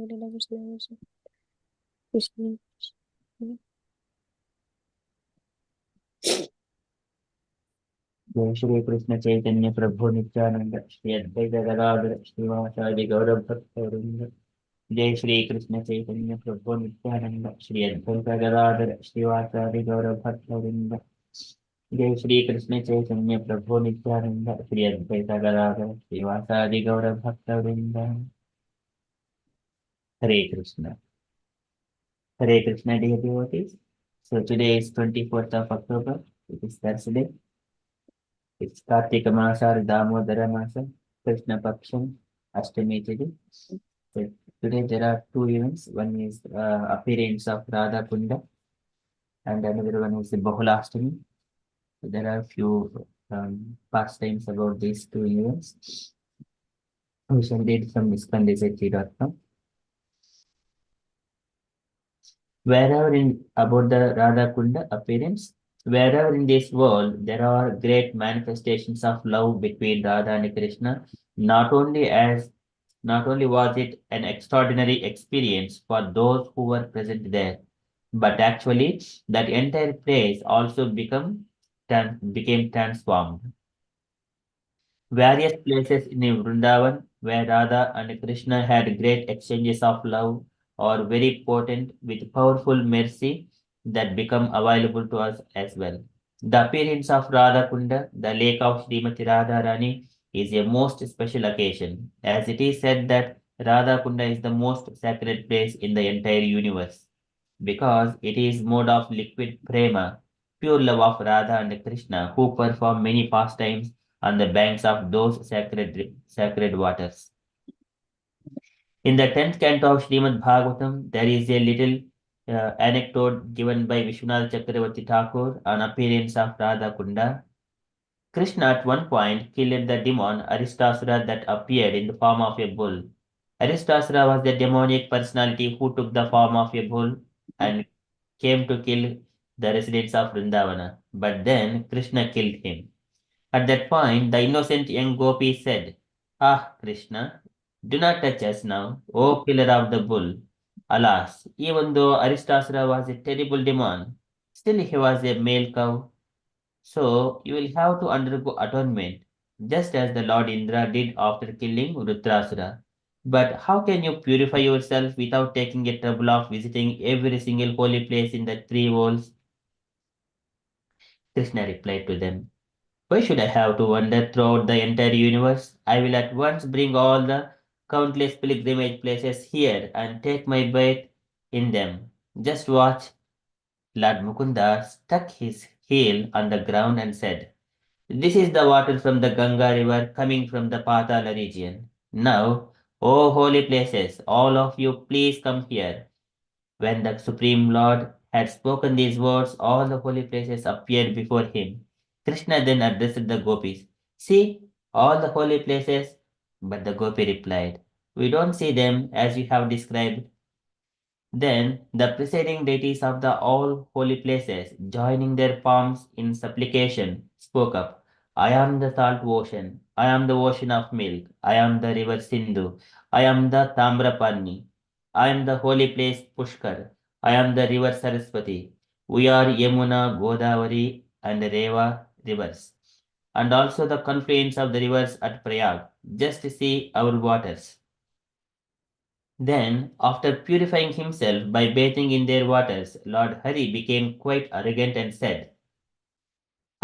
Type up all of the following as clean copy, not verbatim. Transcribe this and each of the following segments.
जय श्री कृष्ण चैतन्य प्रभु नित्यानंद श्री अद्वैत गदाधर श्रीवासादि गौरव भक्तवृंद। जय श्री कृष्ण चैतन्य प्रभु नित्यानंद श्री अद्वैत गदाधर श्रीवासादि गौरव भक्तवृंद। जय श्री कृष्ण चैतन्य प्रभु नित्यानंद श्री अद्वैत गदाधर श्रीवासादि गौरव भक्तवृंद। Hare Krishna, dear devotees. So today is 24th of October. It is Thursday. It's Kartika Masa or Damodara Masa, Krishna Paksham, Ashtami Tithi. So today there are two events. One is appearance of Radha Kunda, and another one is the Bahulashtami. So there are a few pastimes about these two events. We shall read from Iskandesati.com. Wherever in about the Radha Kunda appearance, wherever in this world there are great manifestations of love between Radha and Krishna, not only was it an extraordinary experience for those who were present there, but actually that entire place also became transformed. Various places in Vrindavan where Radha and Krishna had great exchanges of love are very potent with powerful mercy that become available to us as well. The appearance of Radha Kunda, the lake of Srimati Radha Rani, is a most special occasion, as it is said that Radha Kunda is the most sacred place in the entire universe, because it is mode of liquid prema, pure love of Radha and Krishna, who perform many pastimes on the banks of those sacred waters. In the 10th canto of Srimad Bhagavatam, there is a little anecdote given by Vishwanath Chakravarti Thakur on appearance of Radha Kunda. Krishna at one point killed the demon Aristasura that appeared in the form of a bull. Aristasura was the demonic personality who took the form of a bull and came to kill the residents of Vrindavana. But then Krishna killed him. At that point, the innocent young gopi said, "Ah, Krishna, do not touch us now, O killer of the bull." Alas, even though Aristasura was a terrible demon, still he was a male cow. So you will have to undergo atonement, just as the Lord Indra did after killing Rudrasura. But how can you purify yourself without taking the trouble of visiting every single holy place in the three worlds? Krishna replied to them, "Why should I have to wander throughout the entire universe? I will at once bring all the countless pilgrimage places here and take my bath in them. Just watch." Lord Mukunda stuck his heel on the ground and said, "This is the water from the Ganga river coming from the Patala region. Now, O holy places, all of you please come here." When the Supreme Lord had spoken these words, all the holy places appeared before him. Krishna then addressed the gopis. "See, all the holy places." But the gopi replied, "We don't see them as you have described." Then the presiding deities of the all holy places, joining their palms in supplication, spoke up. "I am the salt ocean. I am the ocean of milk. I am the river Sindhu. I am the Tamraparni. I am the holy place Pushkar. I am the river Saraswati. We are Yamuna, Godavari, and Reva rivers, and also the confluence of the rivers at Prayag. Just see our waters." Then, after purifying himself by bathing in their waters, Lord Hari became quite arrogant and said,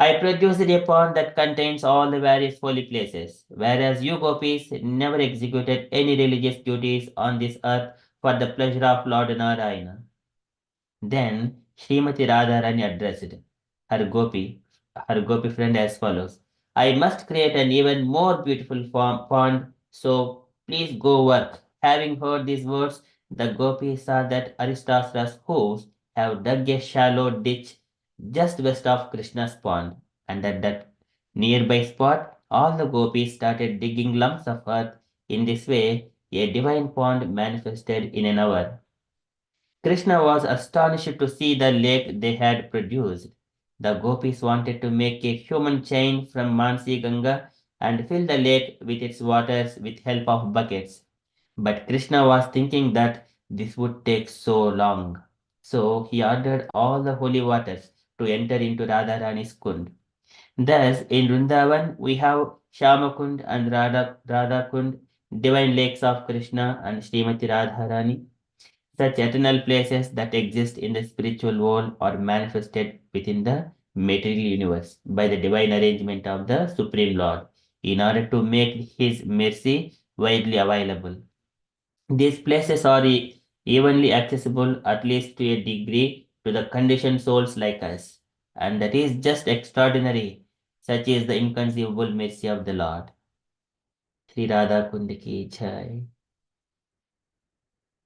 "I produced a pond that contains all the various holy places, whereas you gopis never executed any religious duties on this earth for the pleasure of Lord Narayana." Then Srimati Radharani addressed her gopi, her gopi friend as follows: "I must create an even more beautiful pond, so please go work." Having heard these words, the gopi saw that Aristasura's hooves have dug a shallow ditch just west of Krishna's pond, and at that nearby spot, all the gopis started digging lumps of earth. In this way, a divine pond manifested in an hour. Krishna was astonished to see the lake they had produced. The gopis wanted to make a human chain from Mansi Ganga and fill the lake with its waters with help of buckets. But Krishna was thinking that this would take so long. So he ordered all the holy waters to enter into Radharani's kund. Thus, in Vrindavan, we have Shamakund and Radhakund, divine lakes of Krishna and Srimati Radharani. Such eternal places that exist in the spiritual world are manifested within the material universe by the divine arrangement of the Supreme Lord in order to make His mercy widely available. These places are evenly accessible, at least to a degree, to the conditioned souls like us, and that is just extraordinary. Such is the inconceivable mercy of the Lord. Sri Radha Kunda ki jai.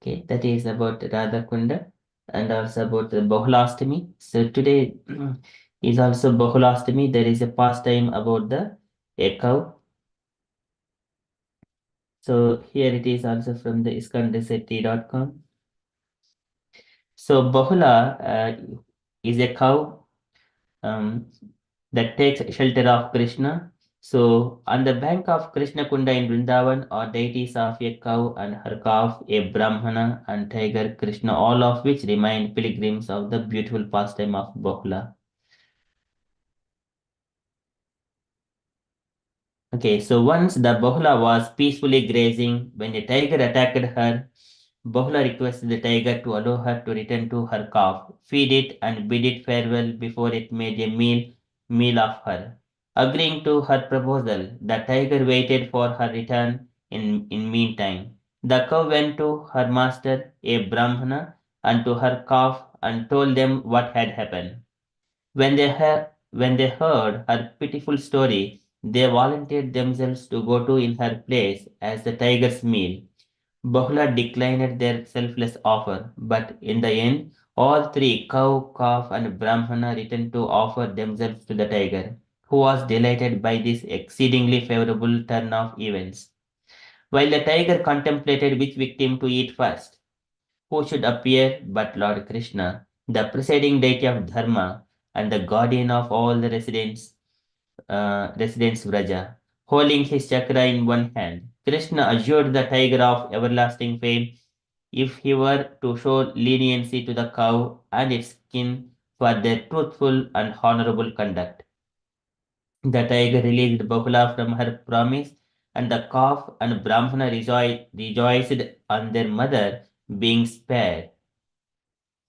Okay, that is about Radha Kunda and also about the Bahulastami. So today is also Bahulastami. There is a pastime about the a cow. So here it is also from the iskandaseti.com. So Bahula is a cow um, that takes shelter of Krishna. So on the bank of Krishna Kunda in Vrindavan are deities of a cow and her calf, a Brahmana and tiger Krishna, all of which remain pilgrims of the beautiful pastime of Bahula. Okay, so once the Bahula was peacefully grazing when a tiger attacked her. Bahula requested the tiger to allow her to return to her calf, feed it, and bid it farewell before it made a meal of her. Agreeing to her proposal, the tiger waited for her return. In meantime, the cow went to her master, a Brahmana, and to her calf and told them what had happened. When they heard her pitiful story, they volunteered themselves to go to in her place as the tiger's meal. Bahula declined their selfless offer, but in the end, all three, cow, calf, and Brahmana, returned to offer themselves to the tiger, who was delighted by this exceedingly favorable turn of events. While the tiger contemplated which victim to eat first, who should appear but Lord Krishna, the presiding deity of Dharma and the guardian of all the residents Vraja. Holding his chakra in one hand, Krishna assured the tiger of everlasting fame if he were to show leniency to the cow and its skin for their truthful and honorable conduct. The tiger released Bahula from her promise, and the calf and Brahmana rejoiced on their mother being spared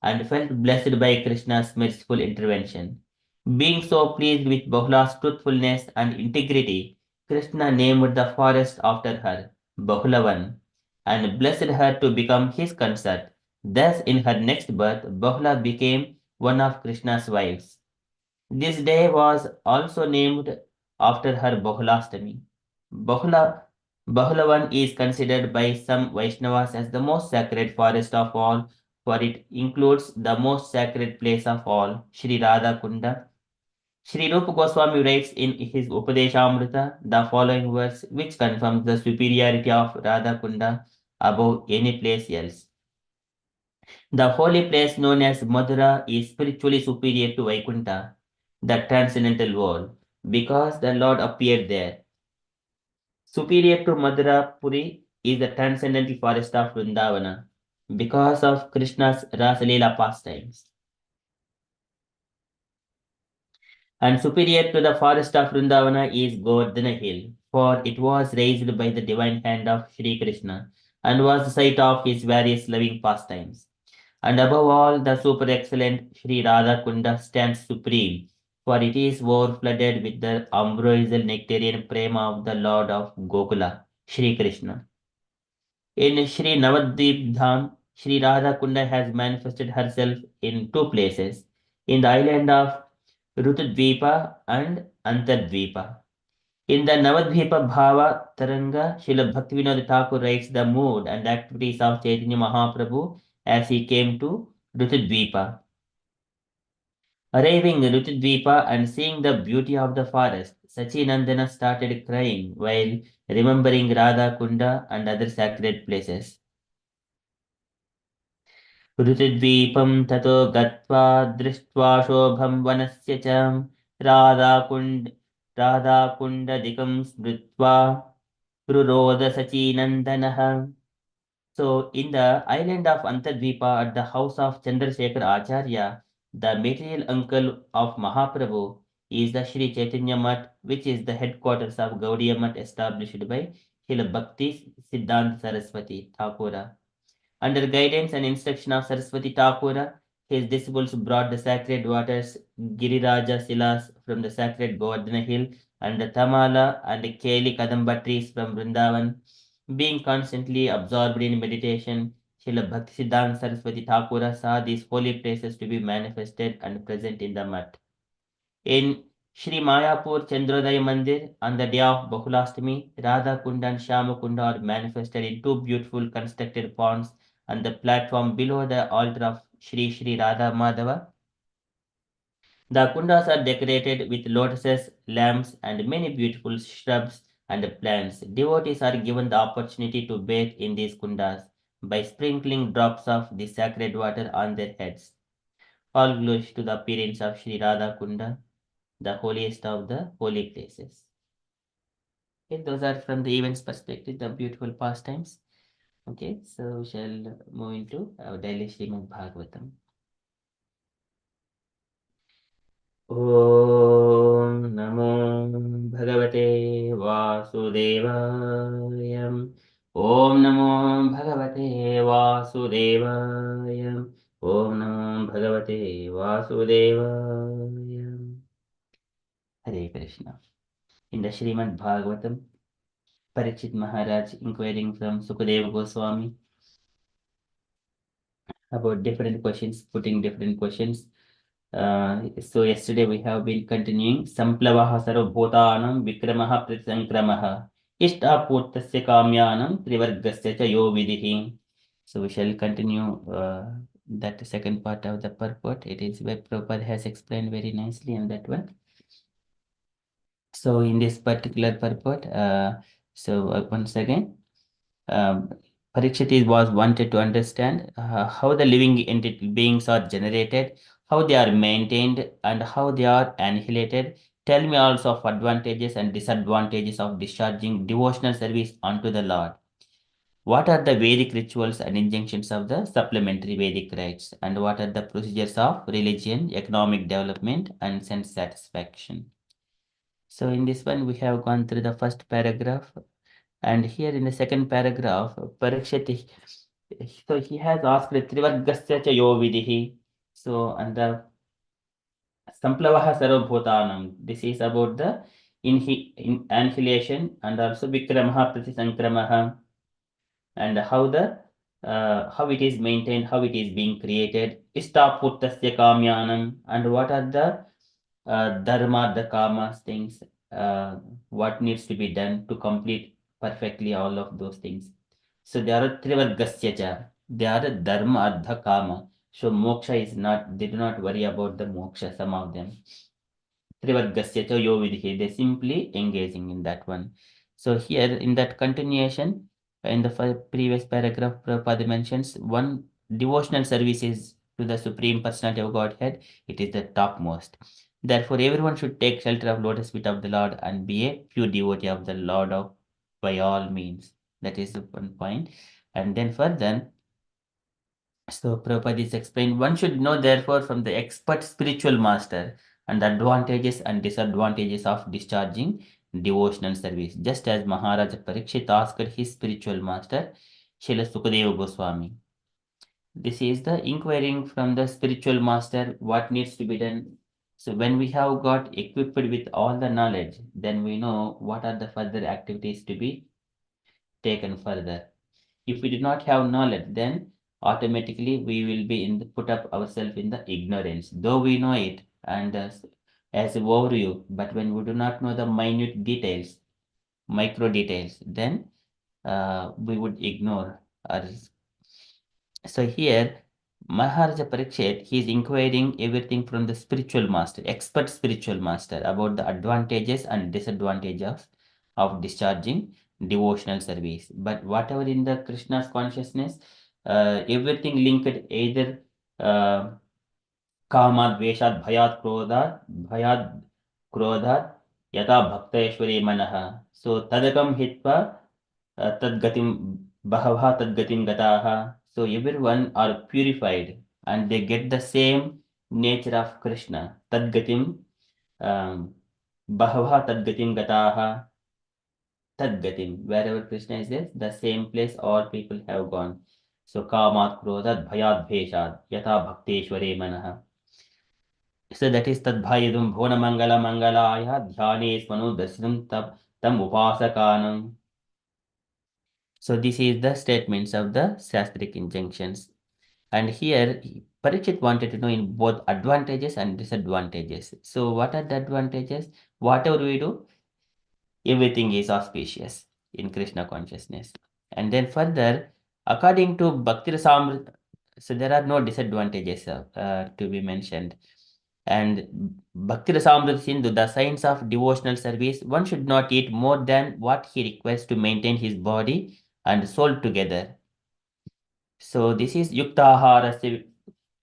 and felt blessed by Krishna's merciful intervention. Being so pleased with Bahula's truthfulness and integrity, Krishna named the forest after her, Bahulavan, and blessed her to become his consort. Thus, in her next birth, Bahula became one of Krishna's wives. This day was also named after her Bahulastami. Bahula, Bahulavan is considered by some Vaishnavas as the most sacred forest of all, for it includes the most sacred place of all, Sri Radha Kunda. Sri Rupa Goswami writes in his Upadeshamrita the following verse, which confirms the superiority of Radha Kunda above any place else. The holy place known as Madhura is spiritually superior to Vaikuntha, the transcendental world, because the Lord appeared there. Superior to Madhura Puri is the transcendental forest of Vrindavana, because of Krishna's Rasalila pastimes. And superior to the forest of Vrindavana is Govardhana Hill, for it was raised by the divine hand of Sri Krishna and was the site of his various loving pastimes. And above all, the super excellent Sri Radha Kunda stands supreme, for it is overflooded with the ambrosial nectarian prema of the Lord of Gokula, Sri Krishna. In Sri Navadvip Dham, Sri Radha Kunda has manifested herself in two places, in the island of Rutudvipa and Antardvipa. In the Navadvipa Bhava Taranga, Srila Bhaktivinoda Thakur writes the mood and activities of Chaitanya Mahaprabhu as he came to Rutudvipa. Arriving in Rutudvipa and seeing the beauty of the forest, Sachinandana started crying while remembering Radha Kunda and other sacred places. ऋतुद्वीपं ततो गत्वा दृष्ट्वा शोभं वनस्य च राधाकुण्ड राधाकुण्डदिकं स्मृत्वा रुरोद सचीनन्दनः So, in the island of Antardvipa at the house of Chandrasekhar Acharya, the material uncle of Mahaprabhu is the Sri Chaitanya Mutt, which is the headquarters of Gaudiya Mutt established by Srila Bhakti Siddhanta Saraswati Thakura. Under guidance and instruction of Saraswati Thakura, his disciples brought the sacred waters Giriraja Silas from the sacred Govardhana hill and the Tamala and the Keli Kadamba trees from Vrindavan. Being constantly absorbed in meditation, Srila Bhaktisiddhanta Saraswati Thakura saw these holy places to be manifested and present in the mat. In Sri Mayapur Chandrodaya Mandir, on the day of Bahulastami, Radha Kunda and Shyama Kunda are manifested in two beautiful constructed ponds on the platform below the altar of Sri Sri Radha Madhava. The kundas are decorated with lotuses, lamps, and many beautiful shrubs and plants. Devotees are given the opportunity to bathe in these kundas by sprinkling drops of the sacred water on their heads. All glories to the appearance of Sri Radha Kunda, the holiest of the holy places. Okay, those are from the events perspective, the beautiful pastimes. Okay, so we shall move into our daily Srimad Bhagavatam. ॐ नमो भगवते वासुदेवाय ॐ नमो भगवते वासुदेवाय ॐ नमो भगवते वासुदेवाय Hare Krishna. In the Srimad Bhagavatam, Parikshit Maharaj inquiring from Sukadeva Goswami about different questions, putting different questions. So yesterday we have been continuing Samplavaha Sarvabhutanam Vikramaha Pritsankramaha Ishtapurtasya Kamyanam Trivargasya cha Yo Vidihi. So we shall continue that second part of the purport. It is where Prabhupada has explained very nicely on that one. So in this particular purport, once again, Parikshit was wanted to understand how the living entity beings are generated, how they are maintained, and how they are annihilated. Tell me also of advantages and disadvantages of discharging devotional service unto the Lord. What are the Vedic rituals and injunctions of the supplementary Vedic rites? And what are the procedures of religion, economic development, and sense satisfaction? So in this one, we have gone through the first paragraph. And here in the second paragraph, Parikshit, so he has asked Trivargasya cha yo vidihi. So, and the Samplavaha Sarvabhutanam. This is about the annihilation and also Vikramaha Pratisankramaha and how it is maintained, how it is being created. Istaputtasya Kamyanam and what are the dharma, the karmas things, what needs to be done to complete perfectly all of those things. So there are trivargasya cha. They are dharma, artha, kama. So moksha is not, they do not worry about the moksha, some of them. Trivargasya cha yo vidhi. They simply engaging in that one. So here in that continuation, in the previous paragraph, Prabhupada mentions one devotional services to the Supreme Personality of Godhead. It is the topmost. Therefore, everyone should take shelter of lotus feet of the Lord and be a pure devotee of the Lord of by all means. That is the one point. And then further, so Prabhupada is explained, one should know therefore from the expert spiritual master and the advantages and disadvantages of discharging devotional service. Just as Maharaja Parikshit asked his spiritual master, Srila Sukadeva Goswami. This is the inquiring from the spiritual master what needs to be done. So when we have got equipped with all the knowledge, then we know what are the further activities to be taken further. If we do not have knowledge, then automatically we will be in the, put up ourselves in the ignorance. Though we know it and as a overview, but when we do not know the minute details, micro details, then we would ignore our. So here, Maharaja Parikshit, he is inquiring everything from the spiritual master, expert spiritual master, about the advantages and disadvantages of discharging devotional service. But whatever in the Krishna's consciousness, everything linked either कामाद् द्वेषाद् भयात् क्रोधात् यथा भक्तेश्वरी मनः सो तदकं हित्वा तद्गतिं Bahava tadgatim gataha. So everyone are purified and they get the same nature of Krishna. Tadgatim, um, Bahava tadgatim gataha, tadgatim. Wherever Krishna is there, the same place all people have gone. So kamat krodhat bhayat bheshad yata bhakteshware manaha. So that is tadbhayadum bhona mangala mangalaya dhyane smanu darshanam tam upasakanam. So this is the statements of the Shastric injunctions. And here Parikshit wanted to know in both advantages and disadvantages. So what are the advantages? Whatever we do, everything is auspicious in Krishna consciousness. And then further, according to Bhakti Rasamrita, so there are no disadvantages to be mentioned. And Bhakti Rasamrita Sindhu, the science of devotional service, one should not eat more than what he requires to maintain his body and soul together. So this is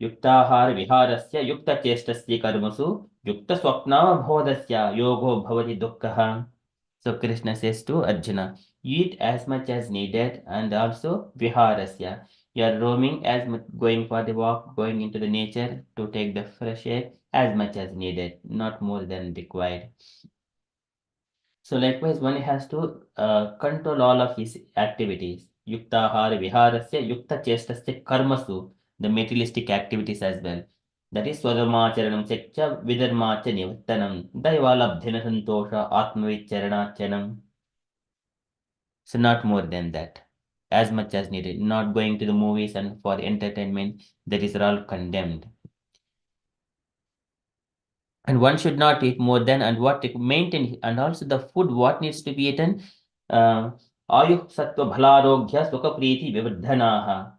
युक्ताहार विहारस्य युक्तचेष्टस्य कर्मसु युक्तस्वप्नावबोधस्य योगो भवति दुःखः. So Krishna says to Arjuna, eat as much as needed and also viharasya. You are roaming as much, going for the walk, going into the nature to take the fresh air as much as needed, not more than required. So likewise, one has to control all of his activities. Yuktahara viharasya yukta chestasya karmasu, the materialistic activities as well. That is swadharmacharanam seccha vidharmacha nivattanam daivalabdhina santosha atmavicharanacharanam. So not more than that. As much as needed. Not going to the movies and for entertainment, that is all condemned. And one should not eat more than and what to maintain and also the food what needs to be eaten. Ayuh sattva bhalarogya sukha priti vivardhanaha,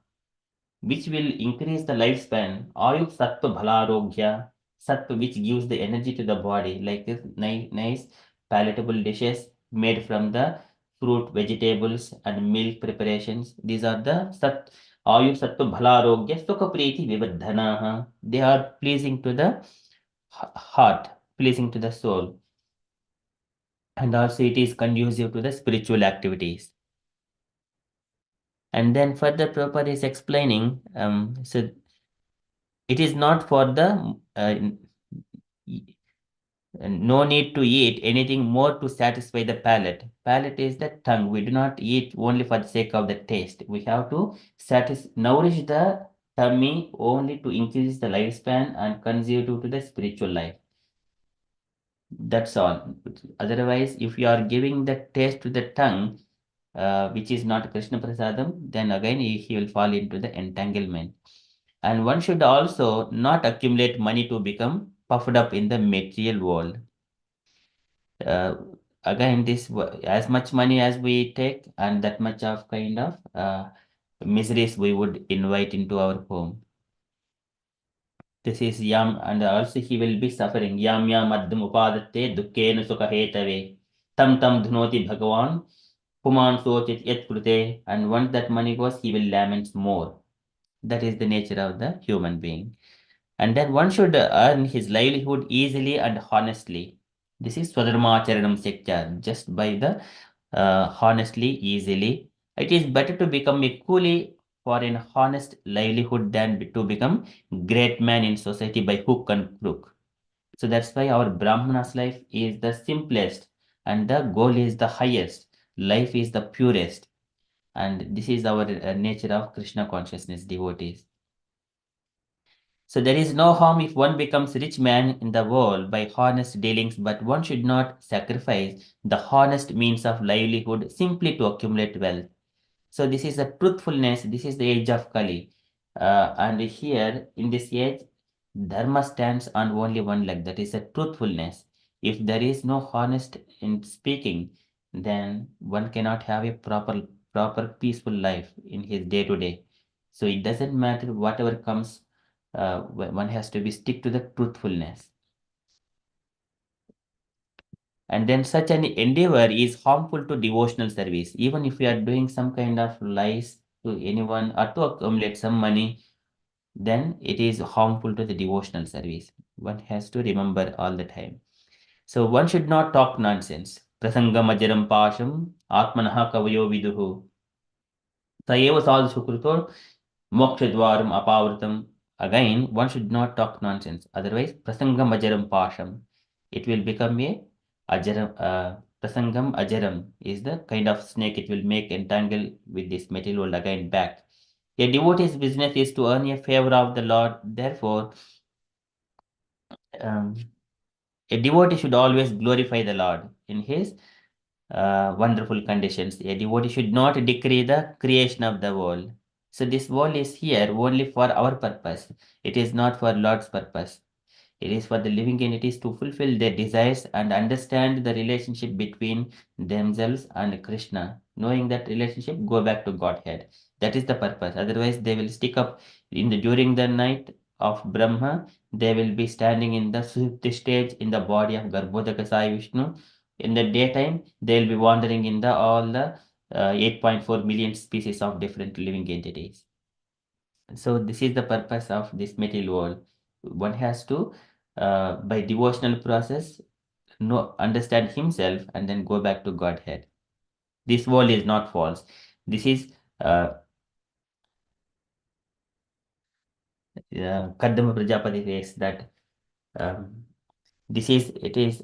which will increase the lifespan. Ayuh sattva bhalarogya, sattva which gives the energy to the body, like this nice palatable dishes made from the fruit, vegetables and milk preparations. These are the ayuh sattva bhalarogya sukha priti vivardhanaha. They are pleasing to the heart, pleasing to the soul, and also it is conducive to the spiritual activities. And then further Prabhupada is explaining, so it is not for the no need to eat anything more to satisfy the palate. Palate is the tongue. We do not eat only for the sake of the taste. We have to nourish the tummy only to increase the lifespan and conducive to the spiritual life. That's all. Otherwise, if you are giving the taste to the tongue, which is not Krishna Prasadam, then again he will fall into the entanglement. And one should also not accumulate money to become puffed up in the material world. Uh, Again, as much money as we take, and that much of kind of miseries we would invite into our home. This is yam, and also he will be suffering. Yam yam addam upadatte dukkena sukha hetave. Tam tam dhnoti bhagavan puman sochit yet krute. And once that money goes, he will lament more. That is the nature of the human being. And then one should earn his livelihood easily and honestly. This is Swadharma Charanam Sekcha, just by the honestly, easily. It is better to become a coolie for an honest livelihood than to become great man in society by hook and crook. So that's why our Brahmana's life is the simplest and the goal is the highest. Life is the purest. And this is our nature of Krishna consciousness devotees. So there is no harm if one becomes rich man in the world by honest dealings, but one should not sacrifice the honest means of livelihood simply to accumulate wealth. So this is the truthfulness. This is the age of Kali, and here in this age, dharma stands on only one leg. That is a truthfulness. If there is no honest in speaking, then one cannot have a proper peaceful life in his day to day. So it doesn't matter whatever comes, one has to be stick to the truthfulness. And then such an endeavor is harmful to devotional service. Even if you are doing some kind of lies to anyone or to accumulate some money, then it is harmful to the devotional service. One has to remember all the time. So one should not talk nonsense. Prasangam ajaram pasham atmanaha kavayo viduhu. स एव साधु सुकृतो mokshadwaram apavritam. Again, one should not talk nonsense. Otherwise, prasangam ajaram pasham. It will become a ajaram. Prasangam ajaram is the kind of snake it will make entangle with this material world again back. A devotee's business is to earn a favor of the Lord. Therefore, um, a devotee should always glorify the Lord in his wonderful conditions. A devotee should not decree the creation of the world. So this world is here only for our purpose. It is not for Lord's purpose. It is for the living entities to fulfill their desires and understand the relationship between themselves and Krishna. Knowing that relationship, go back to Godhead. That is the purpose. Otherwise, they will stick up in the during the night of Brahma. They will be standing in the Sushupti stage in the body of Garbhodaka Sai Vishnu. In the daytime, they will be wandering in the all the 8.4 million species of different living entities. So this is the purpose of this material world. One has to, by devotional process, know understand himself and then go back to Godhead. This world is not false. This is Kadama Prajapati says that um, this is it is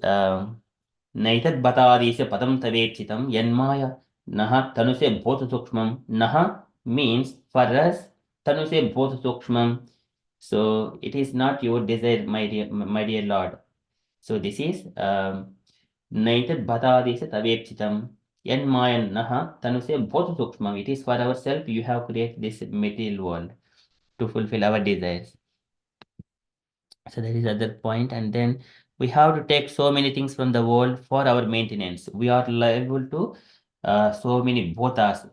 नैतद् बतादीश padam tavechitam yanmaya naha tanuse bhota sukshmam. Naha means for us tanuse bhota sukshmam. So it is not your desire, my dear Lord. So this is Naitat Bhatadisa Tavepchitam Yanmayan Naha Tanuse Bhota Sukshmam. It is for ourselves you have created this material world to fulfill our desires. So that is other point. And then we have to take so many things from the world for our maintenance. We are liable to so many bhotas,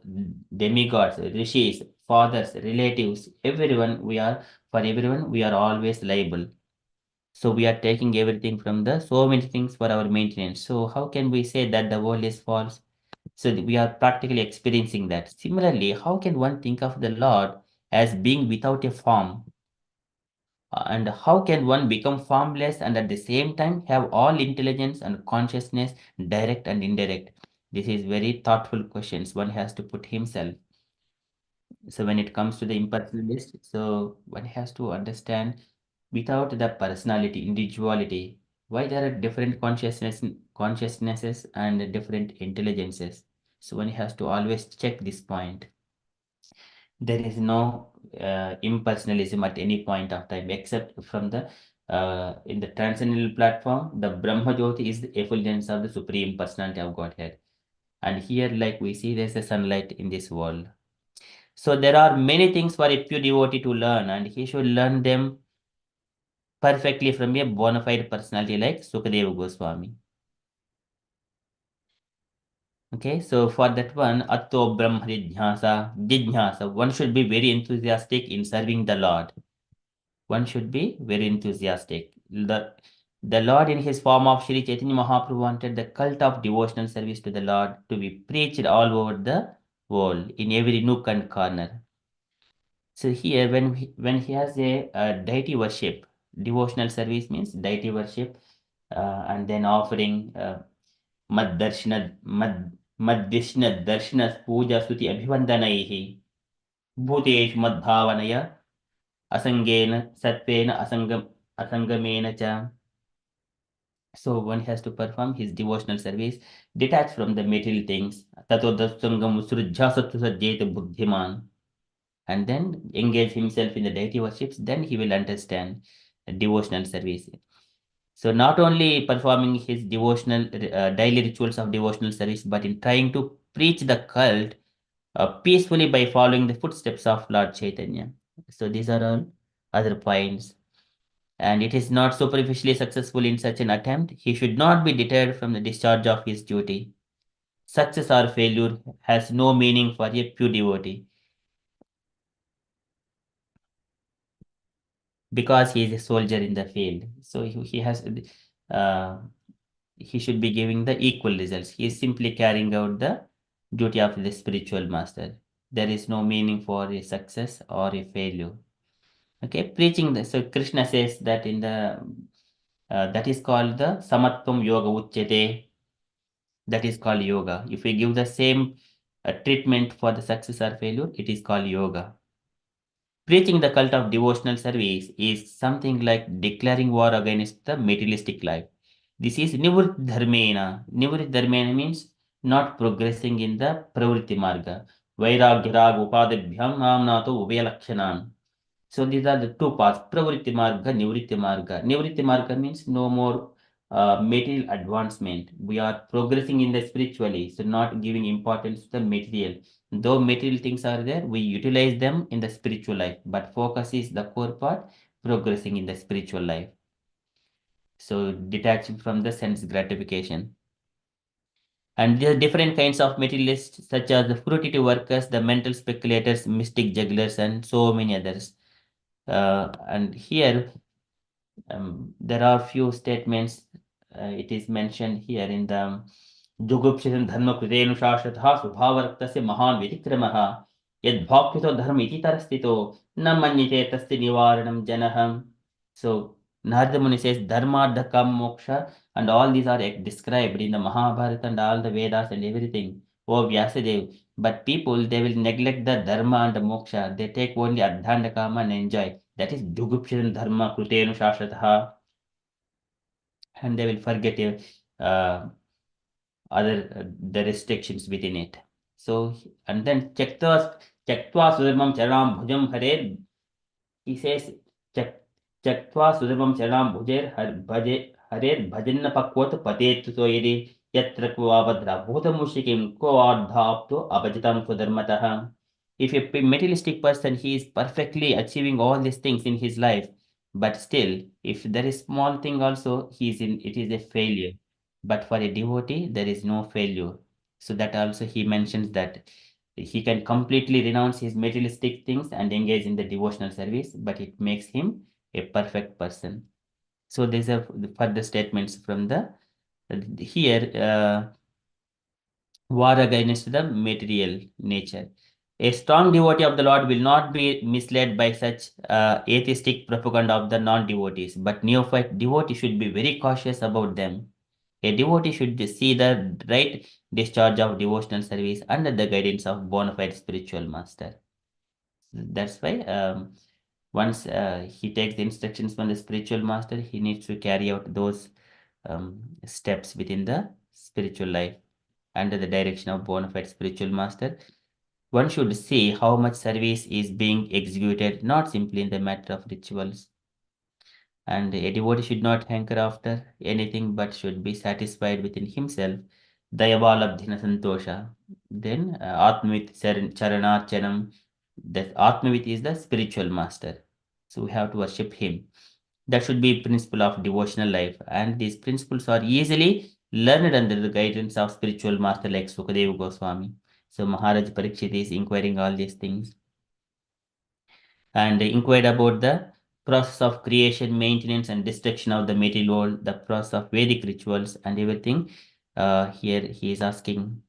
demigods, rishis, fathers, relatives, everyone for everyone we are always liable. So we are taking everything from the so many things for our maintenance. So how can we say that the world is false? So we are practically experiencing that. Similarly, how can one think of the Lord as being without a form? And how can one become formless and at the same time have all intelligence and consciousness, direct and indirect? This is very thoughtful questions one has to put himself. So when it comes to the impersonalist, so one has to understand without the personality, individuality, why there are different consciousnesses and different intelligences. So one has to always check this point. There is no impersonalism at any point of time except from the in the transcendental platform, the Brahma Jyoti is the effulgence of the Supreme Personality of Godhead. And here, like we see, there's a sunlight in this world. So there are many things for a pure devotee to learn, and he should learn them perfectly from a bona fide personality like Sukadeva Goswami. Okay, so for that one, Atto Brahma Jijnasa, one should be very enthusiastic in serving the Lord. One should be very enthusiastic. The Lord, in his form of Sri Chaitanya Mahaprabhu, wanted the cult of devotional service to the Lord to be preached all over the world, in every nook and corner. So here, when he has a deity worship, devotional service means deity worship, and then offering mad darshana mad darshana puja stuti abhivandanaihi bhutesh mad bhavanaya asangena satvena asangamena cha. So one has to perform his devotional service detached from the material things. Tato dasangam usrujha sattu sajjeta buddhiman. And then engage himself in the deity worships, then he will understand devotional service. So not only performing his devotional daily rituals of devotional service, but in trying to preach the cult peacefully by following the footsteps of Lord Chaitanya. So these are all other points. And it is not superficially successful in such an attempt. He should not be deterred from the discharge of his duty. Success or failure has no meaning for a pure devotee, because he is a soldier in the field. So he has he should be giving the equal results. He is simply carrying out the duty of the spiritual master. There is no meaning for a success or a failure. Okay, preaching the, so Krishna says that in the that is called the samatvam yoga uchyate. That is called yoga. If we give the same a treatment for the success or failure, it is called yoga. Preaching the cult of devotional service is something like declaring war against the materialistic life. This is nivrit dharmena. Nivrit dharmena means not progressing in the pravritti marga. Vairagyarag upadibhyam namnato ubhayalakshanan. So these are the two paths, pravritti marga, nivritti marga. Nivritti marga means no more material advancement. We are progressing in the spiritually, so not giving importance to the material. Though material things are there, we utilize them in the spiritual life, but focus is the core part, progressing in the spiritual life. So detaching from the sense gratification. And there are different kinds of materialists, such as the fruitive workers, the mental speculators, mystic jugglers, and so many others. And here there are few statements. It is mentioned here in the जुगुप्सितं धर्मकृतेऽनुशासतः स्वभावरक्तस्य महान् व्यतिक्रमः यद्भाक्तितो धर्म इति तरस्थितो न मन्यते तस्य निवारणं जनः. So Narada Muni says dharma, dharma, moksha, and all these are described in the Mahabharata and all the Vedas and everything. Oh Vyasadev, but people they will neglect the dharma and the moksha. They take only ardhanda kama and enjoy. That is jugupshitan dharma krutenu shashrataha, and they will forget other the restrictions within it. So and then chaktva sudharmam charanam bhujam hare. He says chaktva sudharmam charanam bhujer hare bhajanna pakwat patet so yedi yatra kvavadra bhutamushikim ko ardhapto abhajitam sudharmatah. If a materialistic person, he is perfectly achieving all these things in his life, but still, if there is small thing also, he is in it is a failure. But for a devotee, there is no failure. So that also he mentions that he can completely renounce his materialistic things and engage in the devotional service, but it makes him a perfect person. So these are the further statements from the here. War against the material nature. A strong devotee of the Lord will not be misled by such atheistic propaganda of the non-devotees, but neophyte devotee should be very cautious about them. A devotee should see the right discharge of devotional service under the guidance of bona fide spiritual master. That's why once he takes the instructions from the spiritual master, he needs to carry out those steps within the spiritual life under the direction of bona fide spiritual master. One should see how much service is being executed, not simply in the matter of rituals. And a devotee should not hanker after anything but should be satisfied within himself. Dayavalabdhina santosha. Then Atmavit charanachanam. That Atmavit is the spiritual master. So we have to worship him. That should be principle of devotional life. And these principles are easily learned under the guidance of spiritual master like Sukadeva Goswami. So Maharaj Parikshit is inquiring all these things and inquired about the process of creation, maintenance, and destruction of the material world, the process of Vedic rituals, and everything. Here he is asking,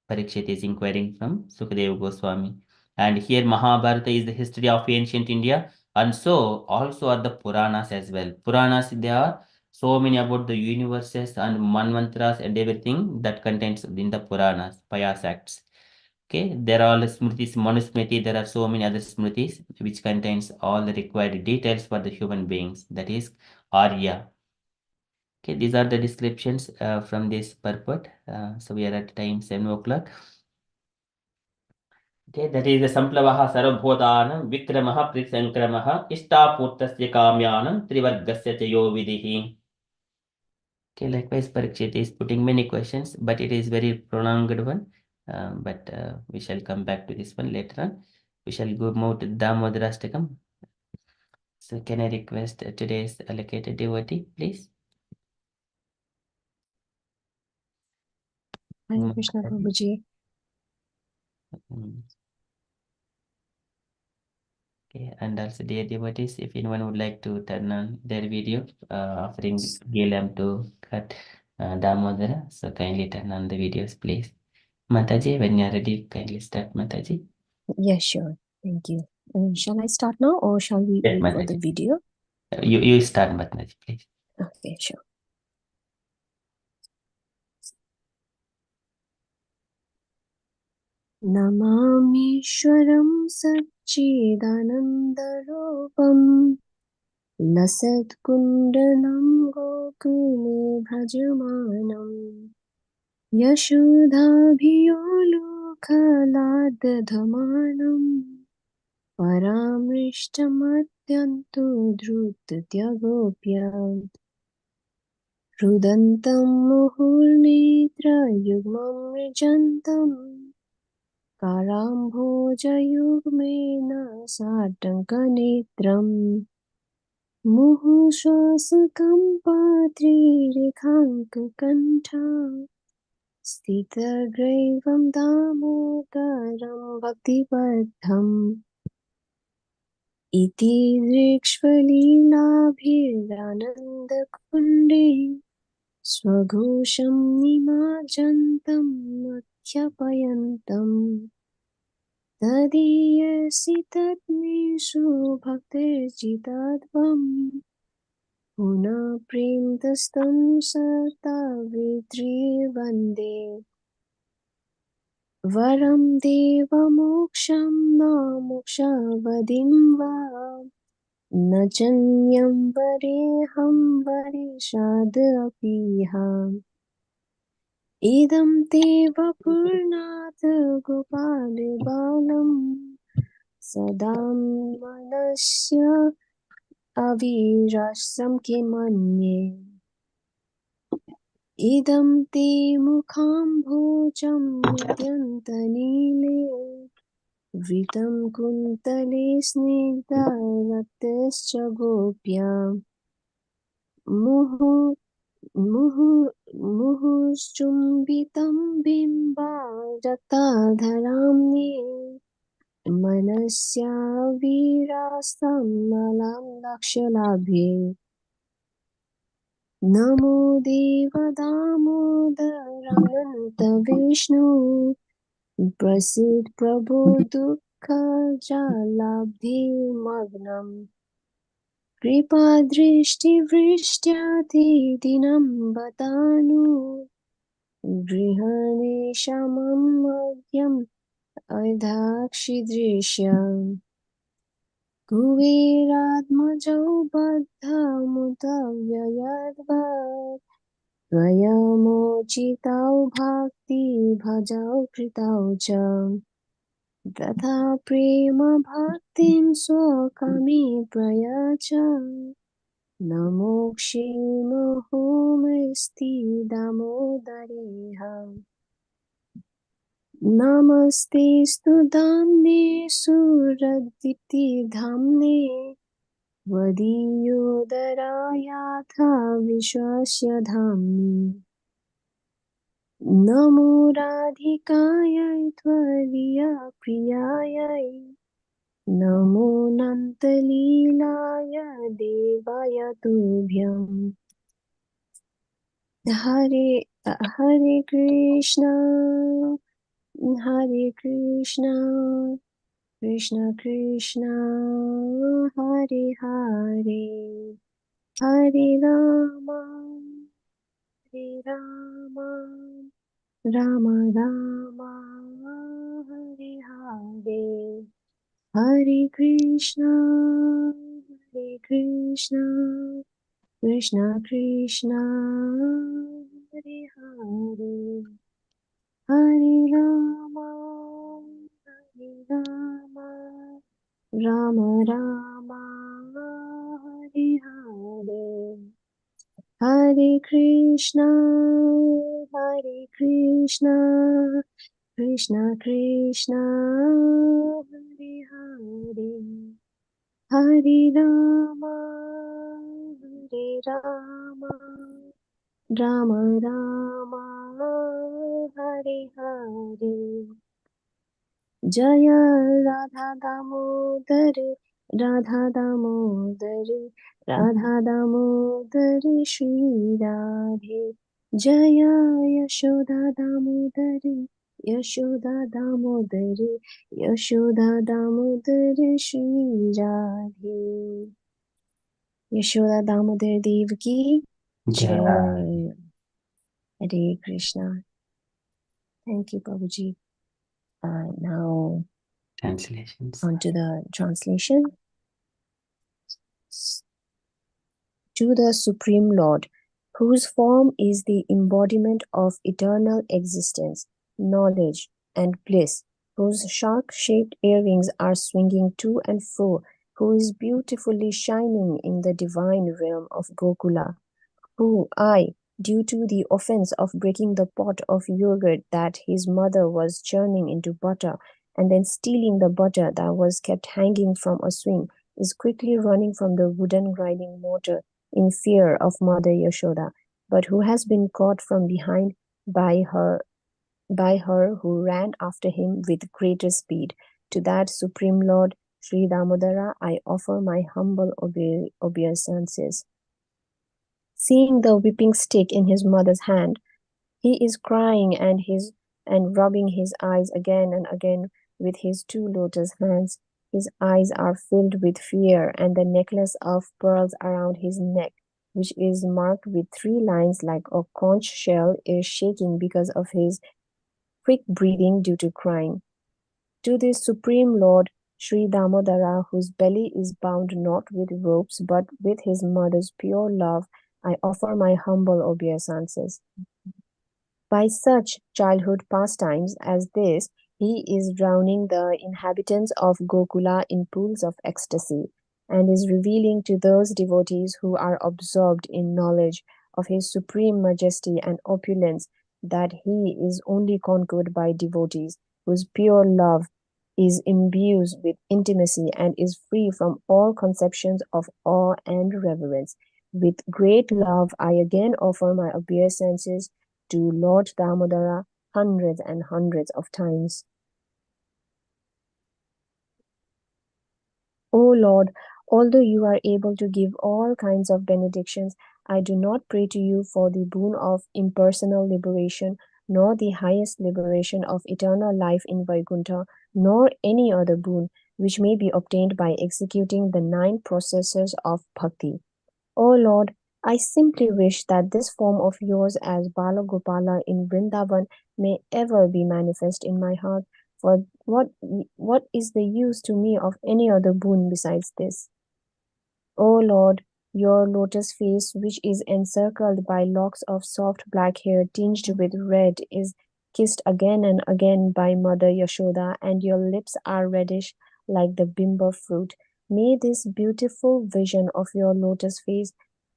Parikshit is inquiring from Sukadeva Goswami. And here Mahabharata is the history of ancient India, and so also are the Puranas as well. Puranas, there are so many about the universes and manvantras and everything that contains in the Puranas, Payas Acts. Okay, there are all the smritis, Manusmriti, there are so many other smritis which contains all the required details for the human beings, that is Arya. Okay, these are the descriptions from this purport. So we are at time 7 o'clock. Okay, that is the Samplavaha Sarvabhodanam Vikramaha Prisankramaha Ishtapurtasya Kamyanam Trivargasya Chayo Vidihi. Okay, likewise Parikshit is putting many questions, but it is very prolonged one. But we shall come back to this one later on. We shall go move to Damodarastakam. So can I request today's allocated devotee, please? Hare Krishna Prabhuji. Okay, and also dear devotees, if anyone would like to turn on their video, offering Gilam to cut Damodara, so kindly turn on the videos, please. Mataji, when you are ready, kindly start, Mataji. Yes, sure. Thank you. Shall I start now or shall we Yes, wait for the Mataji. video? You start, Mataji, please. Okay, sure. नमामीश्वरं सच्चिदानन्दरूपं लसत्कुण्डलं गोकुले भजमानम् यशोदाभियोलोकलादधमानम् परामृष्टमत्यन्तु धृतत्यगोप्य रुदन्तं मुहुर्नेत्रयुग्मं मृजन्तम् काराम्भोजयुग्मेन साटङ्कनेत्रम् मुहुश्वासकम्पात्रिरेखाङ्ककण्ठा स्थितग्रैवं दामोदरं भक्तिबद्धम् इति दृक्ष्वलीलाभिरानन्दकुण्डे स्वघोषं निमाजन्तम् अख्यापयन्तम् तदीयसि तत्मेषु भक्तिर्जिताध्वम् पुनः प्रेमतस्तं सतावित्रीवन्दे वरं देवमोक्षं न मोक्षावधिं वा न चन्यं वरेऽहं वरेशादपीहा इदं ते वपुर्नाथ गोपाल बालम् सदा मनस्य अविरसं किमन्ये इदं ते मुखाम्भोजं नित्यन्तनीले वृतं कुन्तले स्निग्धरक्तश्च गोप्या मुहुश्चुम्बितं बिम्बारक्ताधराम्ने मनस्या विरास्तं मलं लक्ष्यलाभे नमो देवदामोदरानन्त विष्णु प्रसीद प्रभो दुःखजालाब्धिमग्नम् कृपादृष्टिवृष्ट्यातिदिनं बतानु गृहणेशमं मह्यम् अधाक्षिदृश्यम् कुबेरात्मजौ बद्धमुदव्ययद्वत् त्वयमोचितौ भक्ति भजौ कृतौ च तथा प्रेम भक्तिं स्वकामी प्रयच्छ न मोक्षेमहोमस्ति दामोदरेह नमस्तेऽस्तु धाम्ने सुरद्युतिधाम्ने त्वदीयोदरायाथ विश्वस्य धाम्नि नमो राधिकायै त्वदीयप्रियायै नमो नन्तलीलाय देवाय तुभ्यम् हरे हरे कृष्ण कृष्ण कृष्ण हरे हरे हरे राम राम राम हरे हरे हरे कृष्ण कृष्ण कृष्ण हरे हरे हरे राम राम राम हरे हरे हरे कृष्ण कृष्ण कृष्ण हरे हरे हरे राम राम राम हरे हरे जय राधा दामोदर राधा दामोदर राधा दामोदर श्री राधे जय यशोदा दामोदर यशोदा दामोदर यशोदा दामोदर श्री राधे यशोदा दामोदर देव की जय जय हरे कृष्णा थैंक यू प्रभु ji Now Translations. onto the translation. To the Supreme Lord, whose form is the embodiment of eternal existence, knowledge, and bliss, whose shark-shaped earrings are swinging to and fro, who is beautifully shining in the divine realm of Gokula, who I, due to the offense of breaking the pot of yogurt that his mother was churning into butter, and then stealing the butter that was kept hanging from a swing, is quickly running from the wooden grinding mortar in fear of Mother Yashoda, but who has been caught from behind by her who ran after him with greater speed. To that Supreme Lord, Sri Damodara, I offer my humble obeisances. Seeing the whipping stick in his mother's hand, he is crying and rubbing his eyes again and again with his two lotus hands. His eyes are filled with fear, and the necklace of pearls around his neck, which is marked with 3 lines like a conch shell, is shaking because of his quick breathing due to crying. To this Supreme Lord, Sri Damodara, whose belly is bound not with ropes but with his mother's pure love, I offer my humble obeisances. By such childhood pastimes as this, he is drowning the inhabitants of Gokula in pools of ecstasy, and is revealing to those devotees who are absorbed in knowledge of his supreme majesty and opulence that he is only conquered by devotees whose pure love is imbued with intimacy and is free from all conceptions of awe and reverence. With great love, I again offer my obeisances to Lord Damodara hundreds and hundreds of times. O Lord, although you are able to give all kinds of benedictions, I do not pray to you for the boon of impersonal liberation, nor the highest liberation of eternal life in Vaikuntha, nor any other boon which may be obtained by executing the 9 processes of bhakti. O Lord, I simply wish that this form of yours as Balagopala in Vrindavan may ever be manifest in my heart, for what is the use to me of any other boon besides this? O Lord, your lotus face, which is encircled by locks of soft black hair tinged with red, is kissed again and again by Mother Yashoda, and your lips are reddish like the bimba fruit. May this beautiful vision of your lotus face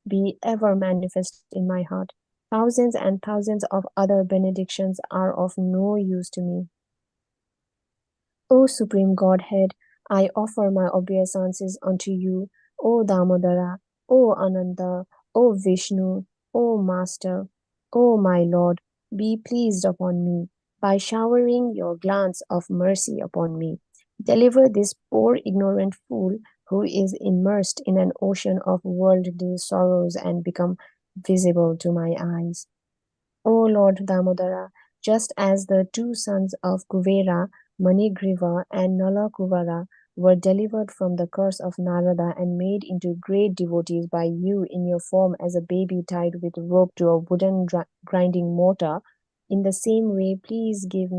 be ever manifest in my heart. Thousands and thousands of other benedictions are of no use to me. O Supreme Godhead, I offer my obeisances unto you, O Damodara, O Ananda, O Vishnu, O Master, O my Lord, be pleased upon me by showering your glance of mercy upon me. Deliver this poor ignorant fool who is immersed in an ocean of worldly sorrows and become visible to my eyes. O Lord Damodara, just as the 2 sons of Kuvera, Manigriva and Nalakuvara, were delivered from the curse of Narada and made into great devotees by you in your form as a baby tied with rope to a wooden grinding mortar, in the same way, please give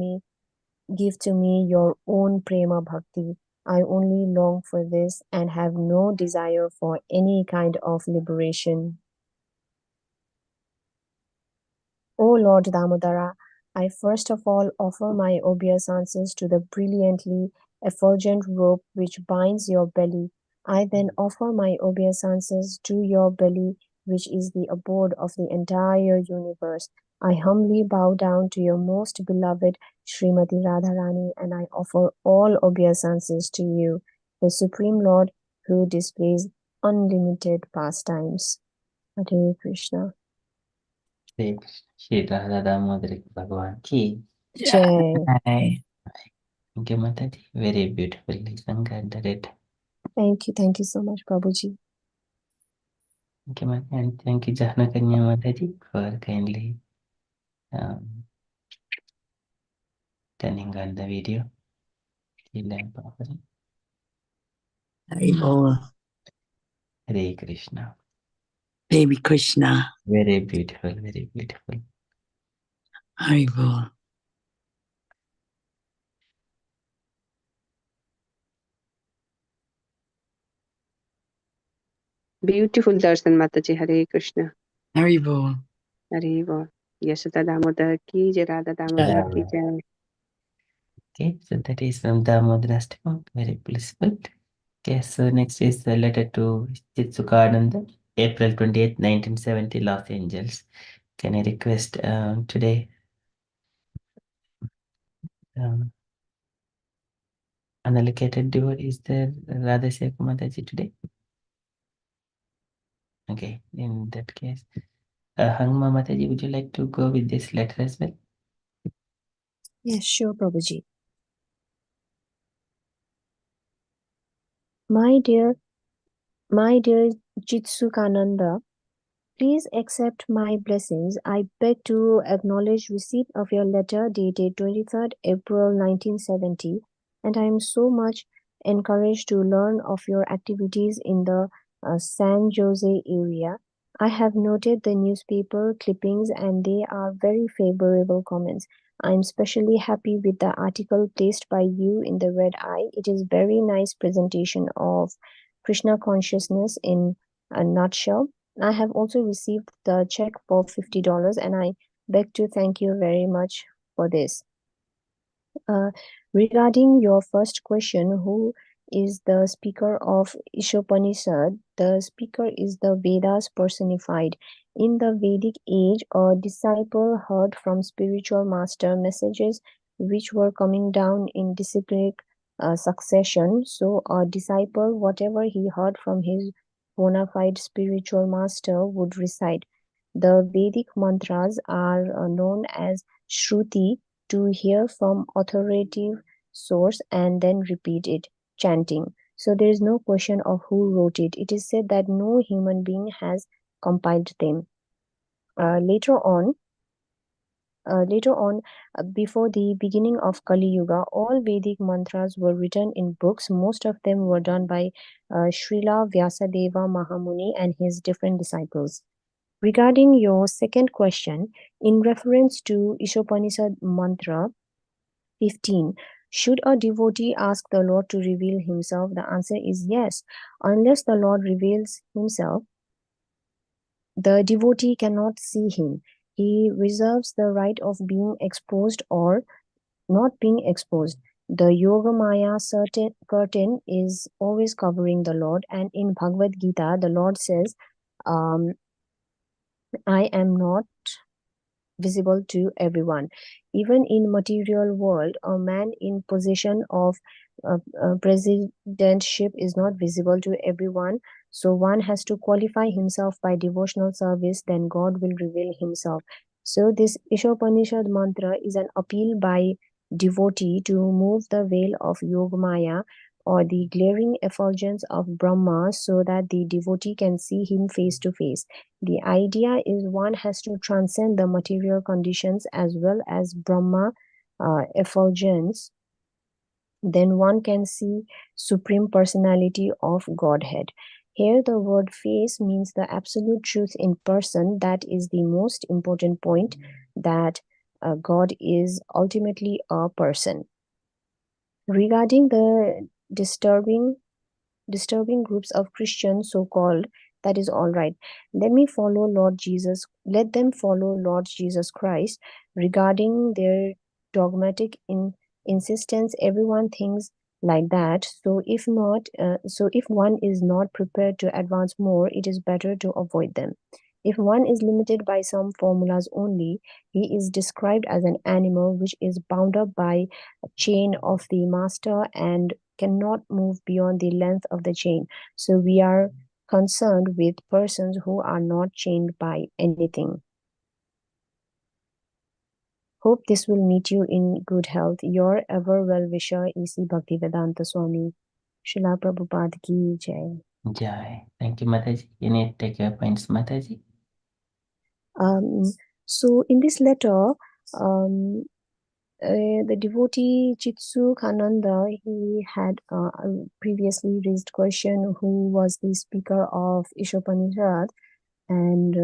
to me your own prema bhakti. I only long for this and have no desire for any kind of liberation. O Lord Damodara, I first of all offer my obeisances to the brilliantly effulgent rope which binds your belly. I then offer my obeisances to your belly, which is the abode of the entire universe. I humbly bow down to your most beloved Srimati Radharani, and I offer all obeisances to you, the Supreme Lord, who displays unlimited pastimes. Hare Krishna. Hare Krishna. Shri Radha Damodar Bhagavan ki. Jai. Thank you, Mataji. Very beautifully sung and read. Thank you so much, Prabhuji. Thank you, Mataji. And thank you, Jahnakanya Mataji, for kindly turning on the video. Hare Krishna. Baby Krishna. Very beautiful, very beautiful. Haribol. Beautiful darshan, Mataji. Hare Krishna. Haribol. Hare Bol. Yashoda Damodar ki jai, Radha Damodar ki jai. Okay, so that is from Damodarastama, very blissful. Okay, so next is the letter to Chitsukananda, April 28th, 1970, Los Angeles. Can I request today unallocated devotee is there, Radha Mataji today? Okay, in that case, Hangma Mataji, would you like to go with this letter as well? Yes, sure, Prabhuji. My dear Jitsukananda, please accept my blessings. I beg to acknowledge receipt of your letter dated 23rd April 1970, and I am so much encouraged to learn of your activities in the San Jose area. I have noted the newspaper clippings and they are very favorable comments. I am especially happy with the article placed by you in the Red Eye. It is very nice presentation of Krishna consciousness in a nutshell. I have also received the check for $50 and I beg to thank you very much for this. Regarding your first question, who is the speaker of Ishopanishad? The speaker is the Vedas personified. In the Vedic age, a disciple heard from spiritual master messages which were coming down in disciplic succession. So a disciple, whatever he heard from his bona fide spiritual master, would recite. The Vedic mantras are known as Shruti, to hear from authoritative source and then repeat it, chanting. So there is no question of who wrote it. It is said that no human being has compiled them. Later on, before the beginning of Kali Yuga, all Vedic mantras were written in books. Most of them were done by Srila Vyasadeva Mahamuni and his different disciples. Regarding your second question, in reference to Ishopanishad mantra 15, should a devotee ask the Lord to reveal himself? The answer is yes. Unless the Lord reveals himself, the devotee cannot see him. He reserves the right of being exposed or not being exposed. The Yoga Maya curtain is always covering the Lord, and in Bhagavad Gita, the Lord says, I am not visible to everyone. Even in material world, a man in position of presidentship is not visible to everyone. So one has to qualify himself by devotional service, then God will reveal himself. So this Ishopanishad mantra is an appeal by devotee to move the veil of Yogamaya or the glaring effulgence of Brahma so that the devotee can see him face to face. The idea is one has to transcend the material conditions as well as Brahma effulgence. Then one can see Supreme Personality of Godhead. Here the word face means the absolute truth in person. That is the most important point, that God is ultimately a person. Regarding the disturbing groups of Christians, so-called, that is all right. Let them follow Lord Jesus Christ. Regarding their dogmatic insistence, everyone thinks like that. So if one is not prepared to advance more, it is better to avoid them. If one is limited by some formulas only, he is described as an animal which is bound up by a chain of the master and cannot move beyond the length of the chain. So we are concerned with persons who are not chained by anything. Hope this will meet you in good health. Your ever well-wisher, E.C. Bhaktivedanta Swami. Srila Prabhupada ki jai. Jai. Thank you, Mataji. You need to take your points, Mataji. So in this letter, the devotee Chitsukananda, he had previously raised question who was the speaker of Ishopanishad, and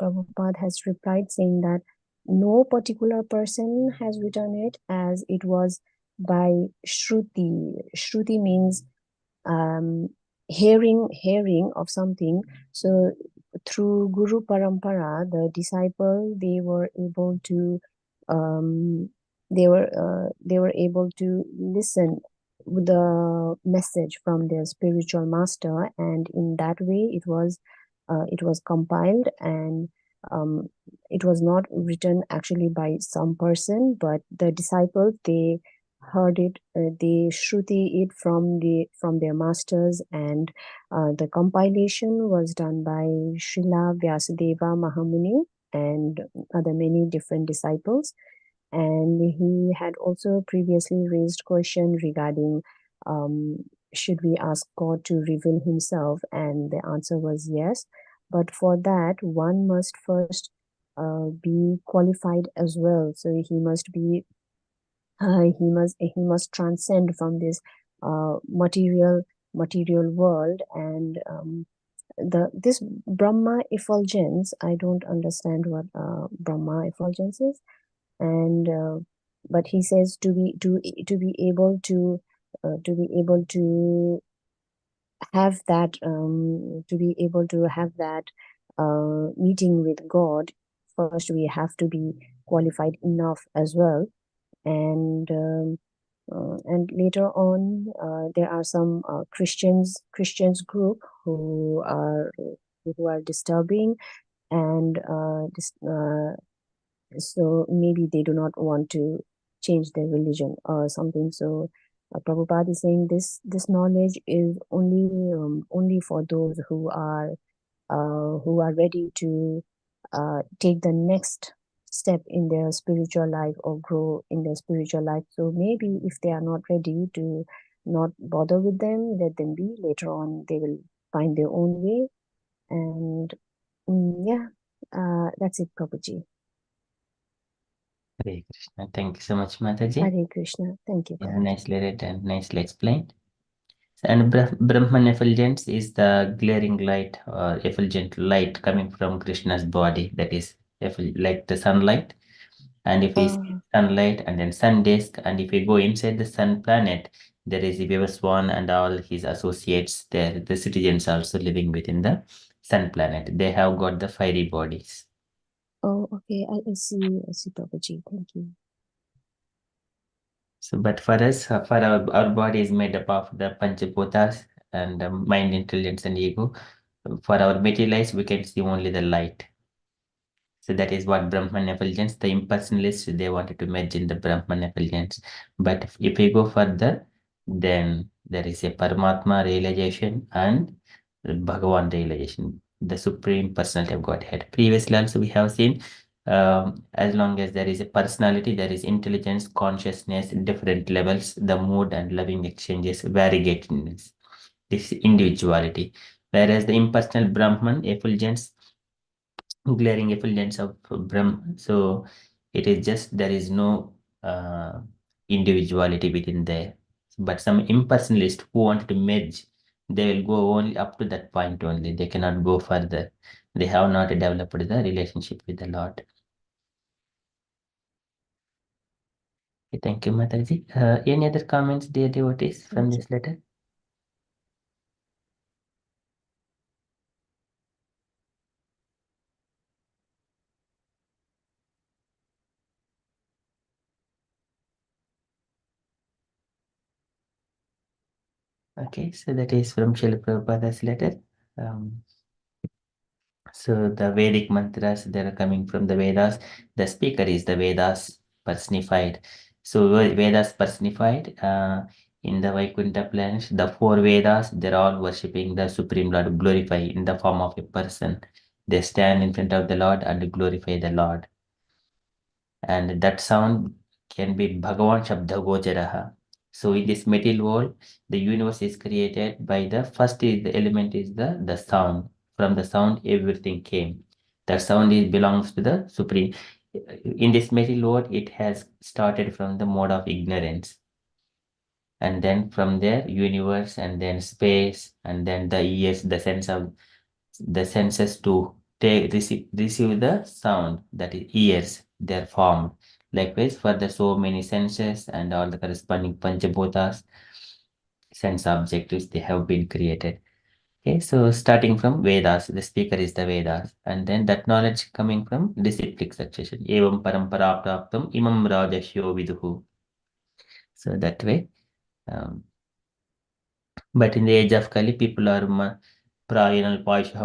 Prabhupada has replied saying that no particular person has written it, as it was by Shruti. Shruti means hearing of something. So through Guru Parampara, the disciple, they were able to they were able to listen with the message from their spiritual master, and in that way it was compiled, and um, it was not written actually by some person, but the disciples, they heard it, they shruti it from their masters, and the compilation was done by Srila Vyasadeva Mahamuni and other many different disciples. And he had also previously raised question regarding should we ask God to reveal himself, and the answer was yes. But for that, one must first be qualified as well. So he must transcend from this material world, and this Brahma effulgence, I don't understand what Brahma effulgence is, and but he says to be able to have that meeting with God. First, we have to be qualified enough as well, and later on, there are some Christians group who are disturbing, and so maybe they do not want to change their religion or something. So Prabhupada is saying this knowledge is only for those who are ready to take the next step in their spiritual life or grow in their spiritual life. So maybe if they are not ready, to not bother with them, let them be. Later on, they will find their own way. And that's it, Prabhuji. Hare Krishna. Thank you so much, Mataji. Hare Krishna. Thank you, Yeah, Prabhuji. nicely read and nicely explained. And Brahman effulgence is the glaring light or effulgent light coming from Krishna's body, that is like the sunlight. And if we see sunlight and then sun disk, and if we go inside the sun planet, there is Vivaswan and all his associates there, the citizens also living within the sun planet. They have got the fiery bodies. Oh, okay. I see, Prabhuji. Thank you. So, but for us, for our body is made up of the Panchabhutas and mind, intelligence, and ego. For our materialized, we can see only the light. So that is what Brahman effulgence, the impersonalists, they wanted to merge in the Brahman effulgence. But if we go further, then there is a Paramatma realization and Bhagavan realization, the Supreme Personality of Godhead. Previously also we have seen, as long as there is a personality, there is intelligence, consciousness, different levels, the mood and loving exchanges, variegatedness, this individuality. Whereas the impersonal Brahman effulgence, glaring effulgence of Brahman. So it is just there is no individuality within there. But some impersonalists who want to merge, they will go only up to that point only. They cannot go further. They have not developed the relationship with the Lord. Okay, thank you, Mataji. Any other comments, dear devotees, from this letter? Okay, so that is from Srila Prabhupada's letter. So the Vedic mantras, they are coming from the Vedas. The speaker is the Vedas personified. So Vedas personified in the Vaikuntha planet, the four Vedas, they're all worshipping the Supreme Lord, glorify in the form of a person. They stand in front of the Lord and glorify the Lord. And that sound can be Bhagavan Shabda Gojaraha. So in this material world, the universe is created by the first is the element is the sound. From the sound, everything came. That sound is belongs to the supreme. In this material world, it has started from the mode of ignorance. And then from there, universe, and then space, and then the ears, the sense of the senses to receive the sound, that is ears, they're formed. Likewise, for the so many senses and all the corresponding panchabhutas, sense objectives, they have been created. Okay, so starting from Vedas, the speaker is the Vedas, and then that knowledge coming from disciplic succession. Evam parampara praptam imam rajashyo viduhu. So that way, um, but in the age of Kali, people are प्रायेण अल्पायुषः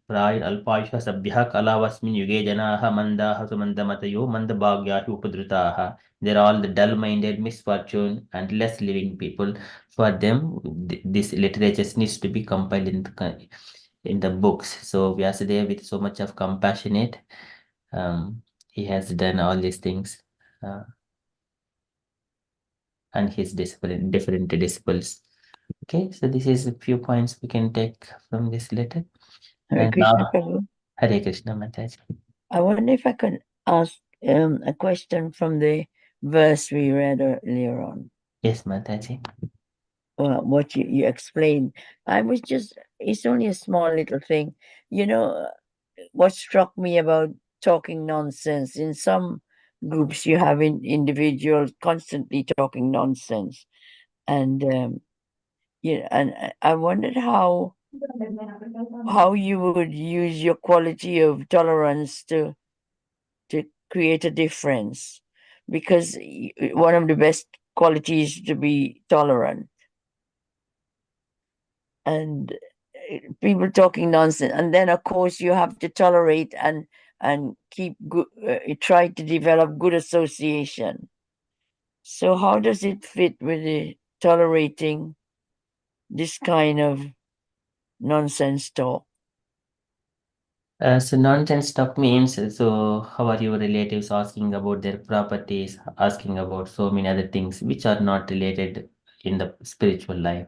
प्रायेण अल्पायुषः सभ्यः कलावस्मिन् युगे जनाः मन्दाः सुमन्दमतयो मन्दभाग्याः उपद्रुताः. They're all the dull-minded, misfortune, and less living people. For them, this literature needs to be compiled in the books. So Vyasadeva, with so much of compassionate, he has done all these things, and his different disciples. Okay, so this is a few points we can take from this letter. Hare And Krishna, now, Prabhu. Hare Krishna, Mataji. I wonder if I could ask a question from the verse we read earlier on. Yes, Mataji. What you explained. I was just, it's only a small little thing. You know, what struck me about talking nonsense, in some groups you have individuals constantly talking nonsense. And, and I wondered how you would use your quality of tolerance to create a difference, because one of the best qualities to be tolerant. And people talking nonsense, and then of course you have to tolerate and keep good, try to develop good association. So how does it fit with the tolerating this kind of nonsense talk? So nonsense talk means, so how are your relatives, asking about their properties, asking about so many other things which are not related in the spiritual life.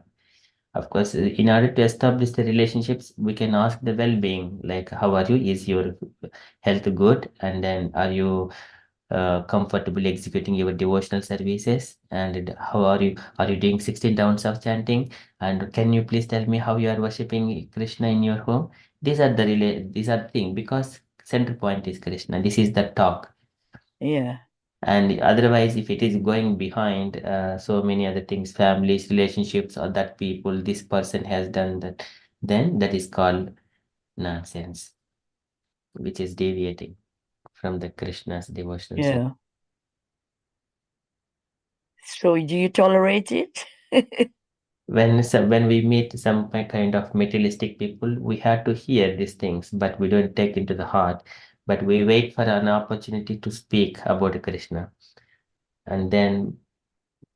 Of course, in order to establish the relationships, we can ask the well-being, like how are you? Is your health good? And then are you comfortably executing your devotional services? And how are you? Are you doing 16 rounds of chanting? And can you please tell me how you are worshipping Krishna in your home? These are the things, because center point is Krishna. This is the talk. Yeah. And otherwise, if it is going behind so many other things, families, relationships, or that people, this person has done that, then that is called nonsense, which is deviating from the Krishna's devotional service. Yeah. So do you tolerate it? When we meet some kind of materialistic people, we have to hear these things, but we don't take into the heart. But we wait for an opportunity to speak about Krishna, and then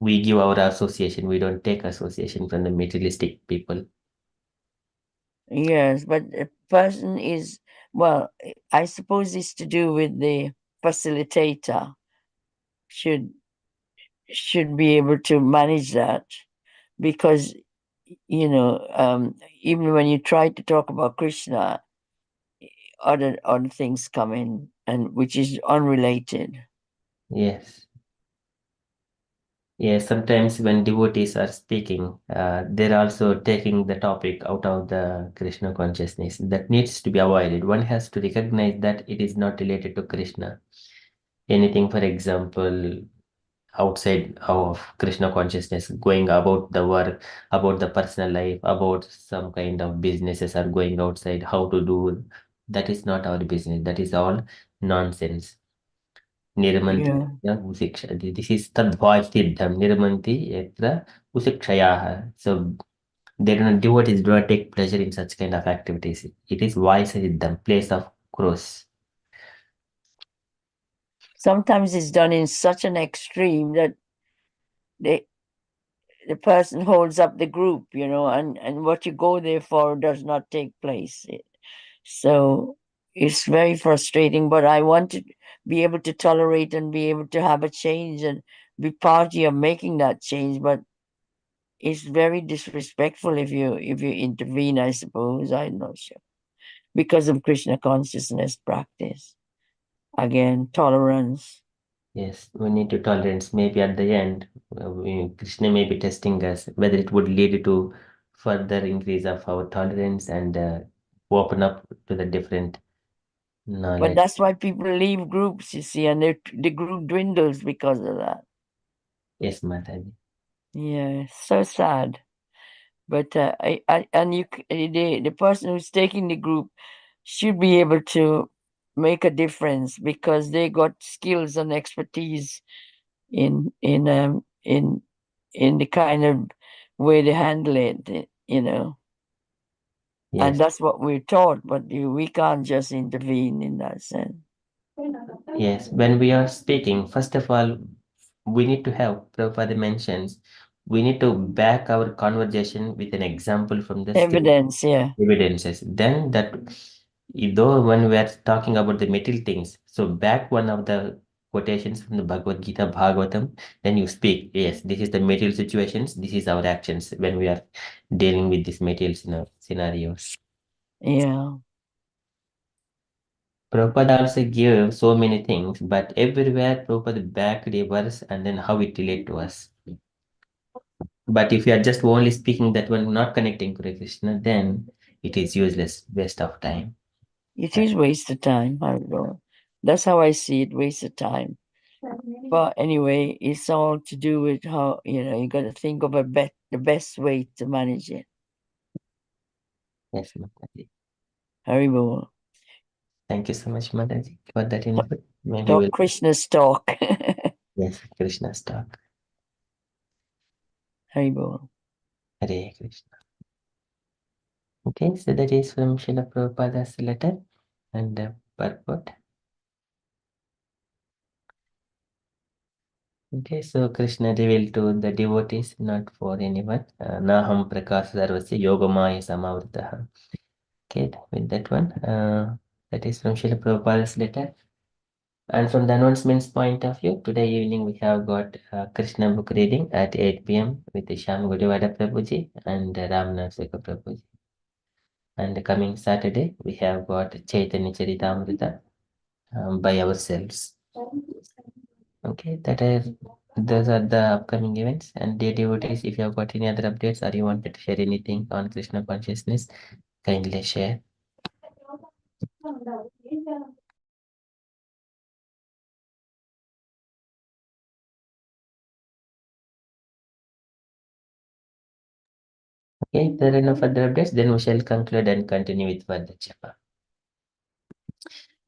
we give our association. We don't take association from the materialistic people. Yes, but a person is, well, I suppose it's to do with the facilitator should be able to manage that, because even when you try to talk about Krishna, other things come in, and which is unrelated. Yes. Yes, sometimes when devotees are speaking, they're also taking the topic out of the Krishna consciousness. That needs to be avoided. One has to recognize that it is not related to Krishna. Anything, for example, outside of Krishna consciousness, going about the work, about the personal life, about some kind of businesses are going outside, how to do, that is not our business. That is all nonsense. Nirmanti usiksha. This is tadvasiddham. Nirmanti yatra usikshayaha. So they do not, devotees do not take pleasure in such kind of activities. It is vaisariddham, place of cross. Sometimes it's done in such an extreme that the person holds up the group, and what you go there for does not take place. So it's very frustrating, but I want to be able to tolerate and be able to have a change and be party of making that change. But it's very disrespectful if you intervene, I suppose. I'm not sure. Because of Krishna consciousness practice. Again, tolerance. Yes, we need to tolerance. Maybe at the end, Krishna may be testing us whether it would lead to further increase of our tolerance and open up to the different But knowledge. that's why people leave groups, you see, and the group dwindles because of that. Yes, Mataji. Yeah, so sad. But the person who's taking the group should be able to make a difference because they got skills and expertise in the kind of way they handle it, and Yes, that's what we're taught. But we can't just intervene in that sense. yes. When we are speaking, first of all, we need to have, Prabhupada mentions, we need to back our conversation with an example from the Evidence, yeah. evidences. Then that, though when we are talking about the material things, so back one of the quotations from the Bhagavad Gita, Bhagavatam, then you speak, yes, this is the material situations, this is our actions when we are dealing with these material scenarios. Yeah. Prabhupada also gives so many things, but everywhere Prabhupada back the verse and then how it relate to us. But if you are just only speaking that one, not connecting to Krishna, then it is useless, waste of time. It is waste of time. I don't know. That's how I see it, waste of time. But anyway, it's all to do with how, you got to think of the best way to manage it. Yes, Mataji. Haribol. Thank you so much, Mataji, for that input. Maybe Talk we'll, Krishna's talk. yes, Krishna's talk. Haribol. Hare Krishna. Okay, so that is from Srila Prabhupada's letter and purport. Okay, so Krishna revealed to the devotees, not for anyone. Naham prakas sarvasya yogamaya samavritaha. Okay, with that one, that is from Srila Prabhupada's letter. And from the announcements point of view, today evening we have got Krishna book reading at 8 p.m. with Shyam Gudivada Prabhuji and Ram Narsika Prabhuji. And the coming Saturday, we have got Chaitanya Charitamrita by ourselves. Okay, those are the upcoming events. And dear devotees, if you have got any other updates or you wanted to share anything on Krishna consciousness, kindly share. Okay, if there are no further updates, then we shall conclude and continue with further japa.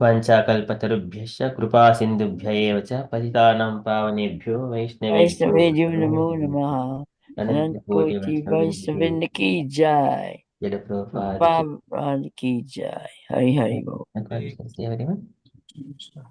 वाञ्छाकल्पतरुभ्यश्च कृपा सिन्धुभ्य एव च पतितानां पावनेभ्यो वैष्णवेभ्यो Vaishnavejo नमो Namo नमः। Namaha. अनन्तकोटि Anantkoti वैष्णववृन्दे Vaishnavinda Ki Jai. जडप्रभुपाद की Prabhupada Ki Jai. Hari Hari Bol. everyone. Hare Krishna.